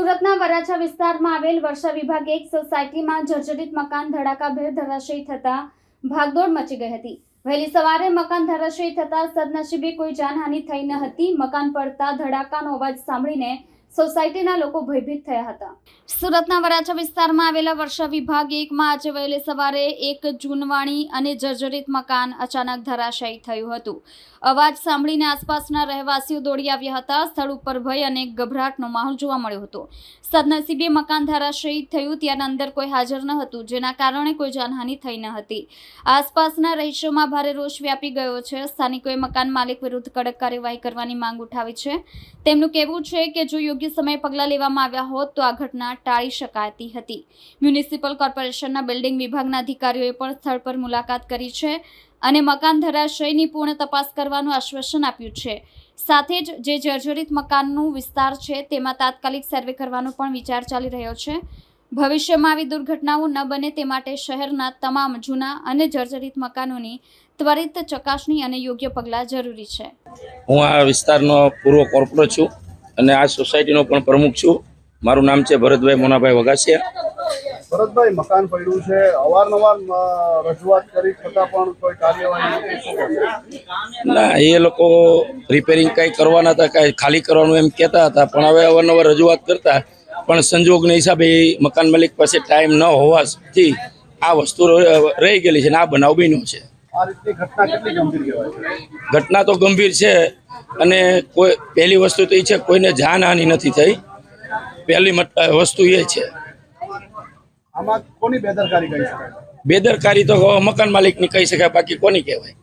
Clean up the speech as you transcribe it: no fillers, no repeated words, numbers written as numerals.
સુરતના વરાછા વિસ્તારમાં આવેલ વર્ષા વિભાગ 1 સોસાયટીમાં જર્જરિત મકાન ધડાકાભેર ધરાશયી થતા ભાગદોડ મચી ગઈ હતી। વહેલી સવારે મકાન ધરાશયી થતા સદનસીબે કોઈ જાનહાનિ થઈ ન હતી। મકાન પડતા ધડાકાનો અવાજ સાંભળીને સોસાયટીના લોકો ભયભીત થયા હતા। સુરતના વરાછા વિસ્તારમાં આવેલા વર્ષા વિભાગ 1 માં આજે વહેલી સવારે એક જૂનવાણી અને જર્જરિત મકાન અચાનક ધરાશાયી થયું હતું। અવાજ સાંભળીને આસપાસના રહેવાસીઓ દોડી આવ્યા હતા। સ્થળ ઉપર ભય અને ગભરાટનો માહોલ જોવા મળ્યો હતો। સદનસીબે મકાન ધરાશાયી થયું ત્યારે અંદર કોઈ હાજર ન હતું, જેના કારણે કોઈ જાનહાનિ થઈ ન હતી। આસપાસના રહીશોમાં ભારે રોષ વ્યાપી ગયો છે। સ્થાનિકોએ મકાન માલિક વિરુદ્ધ કડક કાર્યવાહી કરવાની માંગ ઉઠાવી છે। તેમનું કહેવું છે કે જો યોગ્ય સમયે પગલાં લેવામાં આવ્યા હોત તો આ ઘટના ટાળી શકાતી હતી। મ્યુનિસિપલ કોર્પોરેશનના બિલ્ડિંગ વિભાગના અધિકારીઓએ પણ સ્થળ પર મુલાકાત કરી છે અને મકાન ધરાશયીની પૂર્ણ તપાસ કરવાનું આશ્વાસન આપ્યું છે। સાથે જ જે જર્જરિત મકાનનું વિસ્તાર છે તેમાં તાત્કાલિક સર્વે કરવાનો પણ વિચાર ચાલી રહ્યો છે। ભવિષ્યમાં આવી દુર્ઘટનાઓ ન બને તે માટે શહેરના તમામ જૂના અને જર્જરિત મકાનોની ત્વરિત ચકાસણી અને યોગ્ય પગલાં જરૂરી છે। હું આ વિસ્તારનો પૂર્વ કોર્પોરેટર છું અને આ સોસાયટીનો પણ પ્રમુખ છું। મારું નામ છે ભરતભાઈ મોનાભાઈ વગાસિયા। ભરતભાઈ, મકાન પડ્યું છે, અવારનવાર રજૂઆત કરી છતાં પણ કોઈ કાર્યવાહી નથી। ના, એ લોકો રિપેરિંગ કંઈ કરવાના હતા, કાંઈ ખાલી કરવાનું એમ કહેતા હતા, પણ હવે અવારનવાર રજૂઆત કરતા પણ સંજોગના હિસાબે મકાન માલિક પાસે ટાઈમ ન હોવાથી આ વસ્તુ રહી ગયેલી છે ને આ બનાવ બન્યો છે। આ રીતની ઘટના કેટલી ગંભીર કહેવાય છે? ઘટના તો ગંભીર છે અને કોઈ પહેલી વસ્તુ તો એ છે કોઈને જાનહાનિ નથી થઈ। પહેલી વસ્તુ એ છે। આમાં કોની બેદરકારી કહી શકાય? બેદરકારી તો મકાન માલિકની કહી શકાય, બાકી કોની કહેવાય।